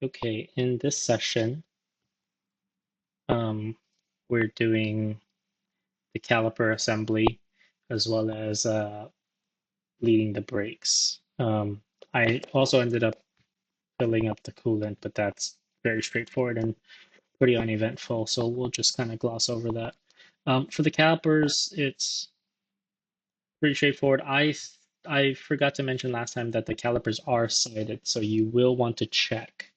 Okay, in this session, we're doing the caliper assembly as well as bleeding the brakes. I also ended up filling up the coolant, but that's very straightforward and pretty uneventful, so we'll just kind of gloss over that. For the calipers, it's pretty straightforward. I forgot to mention last time that the calipers are sighted, so you will want to check.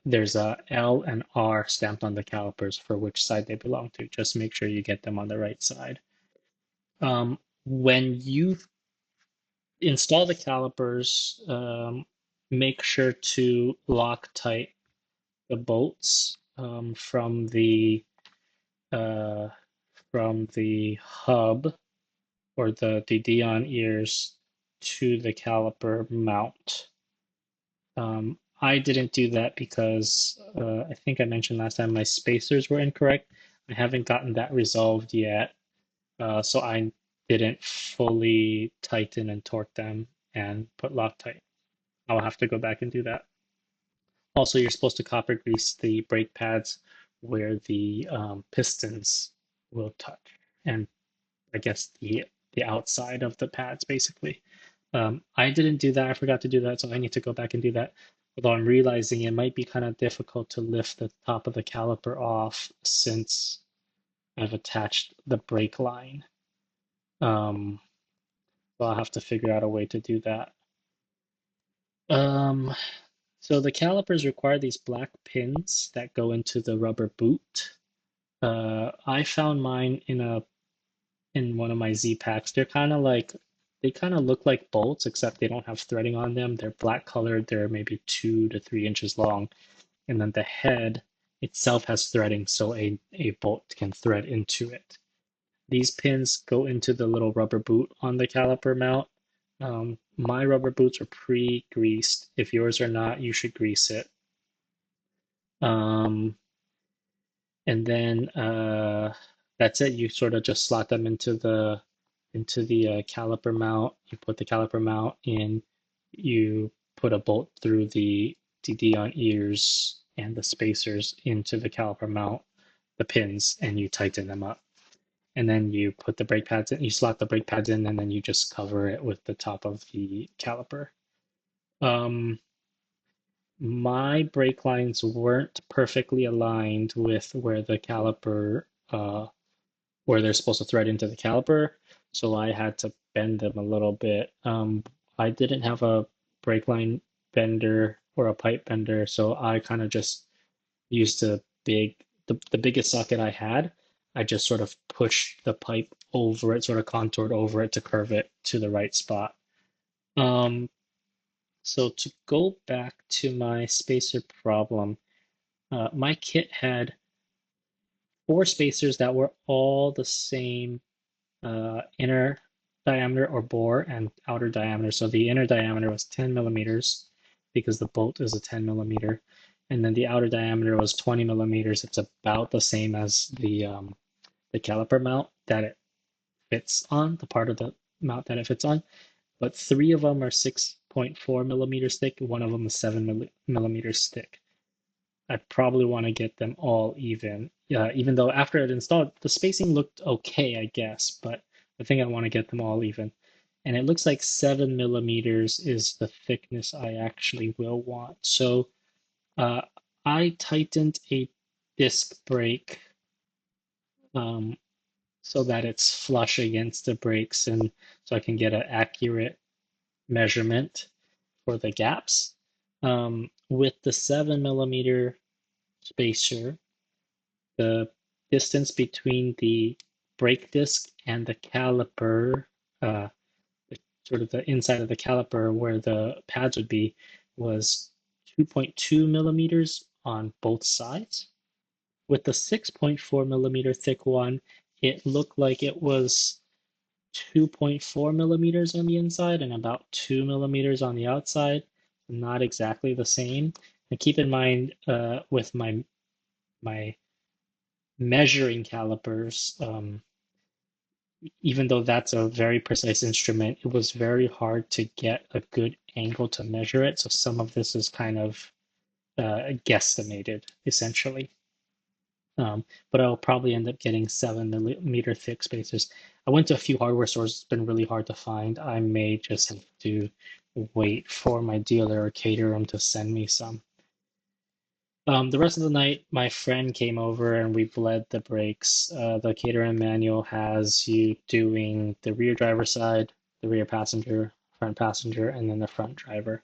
There's a L and R stamped on the calipers for which side they belong to. Just make sure you get them on the right side. When you install the calipers, make sure to lock tight the bolts uh, from the hub or the Dion ears to the caliper mount. I didn't do that because I think I mentioned last time my spacers were incorrect. I haven't gotten that resolved yet, so I didn't fully tighten and torque them and put Loctite. I'll have to go back and do that. Also, you're supposed to copper grease the brake pads where the pistons will touch, and I guess the outside of the pads basically. I didn't do that. I forgot to do that, so I need to go back and do that. Although I'm realizing it might be kind of difficult to lift the top of the caliper off since I've attached the brake line. Um, so I'll have to figure out a way to do that. Um, so the calipers require these black pins that go into the rubber boot. I found mine in one of my Z packs. They kind of look like bolts, except they don't have threading on them. They're black colored. They're maybe 2 to 3 inches long, and then the head itself has threading, so a bolt can thread into it. These pins go into the little rubber boot on the caliper mount. My rubber boots are pre-greased. If yours are not, you should grease it. Um, and then that's it. You sort of just slot them into the caliper mount. You put the caliper mount in. You put a bolt through the DD on ears and the spacers into the caliper mount, the pins, and you tighten them up. And then you put the brake pads in. You slot the brake pads in, and then you just cover it with the top of the caliper. Um, my brake lines weren't perfectly aligned with where the caliper where they're supposed to thread into the caliper, so I had to bend them a little bit. I didn't have a brake line bender or a pipe bender, so I kind of just used the biggest socket I had. I just sort of pushed the pipe over it, sort of contoured over it to curve it to the right spot. Um, so to go back to my spacer problem, my kit had 4 spacers that were all the same inner diameter or bore and outer diameter. So the inner diameter was 10 millimeters because the bolt is a 10 millimeter. And then the outer diameter was 20 millimeters. It's about the same as the caliper mount that it fits on, the part of the mount that it fits on. But 3 of them are 6.4 millimeters thick. One of them is 7 millimeters thick. I probably want to get them all even. Even though after it installed, the spacing looked okay, I guess, but I think I want to get them all even. And it looks like 7 millimeters is the thickness I actually will want. So uh, I tightened a disc brake um, so that it's flush against the brakes and so I can get an accurate measurement for the gaps. With the 7 millimeter spacer, the distance between the brake disc and the caliper, uh, sort of the inside of the caliper where the pads would be, was 2.2 millimeters on both sides. With the 6.4 millimeter thick one, it looked like it was 2.4 millimeters on the inside and about 2 millimeters on the outside. Not exactly the same. And keep in mind, with my measuring calipers, even though that's a very precise instrument, it was very hard to get a good angle to measure it. So some of this is kind of guesstimated essentially. But I'll probably end up getting 7 millimeter thick spacers. I went to a few hardware stores. It's been really hard to find. I may just have to wait for my dealer or Caterham to send me some. The rest of the night, my friend came over and we bled the brakes. The Caterham manual has you doing the rear driver side, the rear passenger, front passenger, and then the front driver.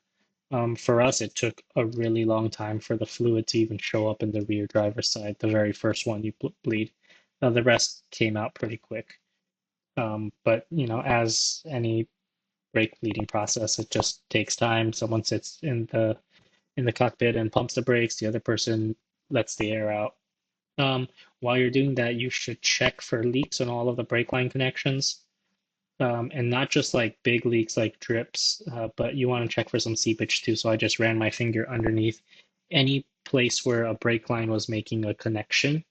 For us, it took a really long time for the fluid to even show up in the rear driver's side, the very first one you bleed. The rest came out pretty quick. But as any brake bleeding process, it just takes time. Someone sits in the cockpit and pumps the brakes. The other person lets the air out. While you're doing that, you should check for leaks on all of the brake line connections. And not just like big leaks like drips, but you want to check for some seepage too. So I just ran my finger underneath any place where a brake line was making a connection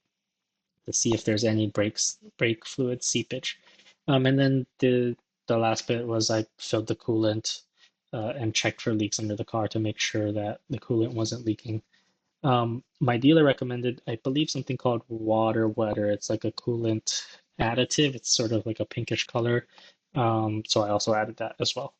to see if there's any brake fluid seepage. And then the last bit was I filled the coolant and checked for leaks under the car to make sure that the coolant wasn't leaking. My dealer recommended, I believe, something called water wetter. It's like a coolant additive. It's sort of like a pinkish color. So I also added that as well.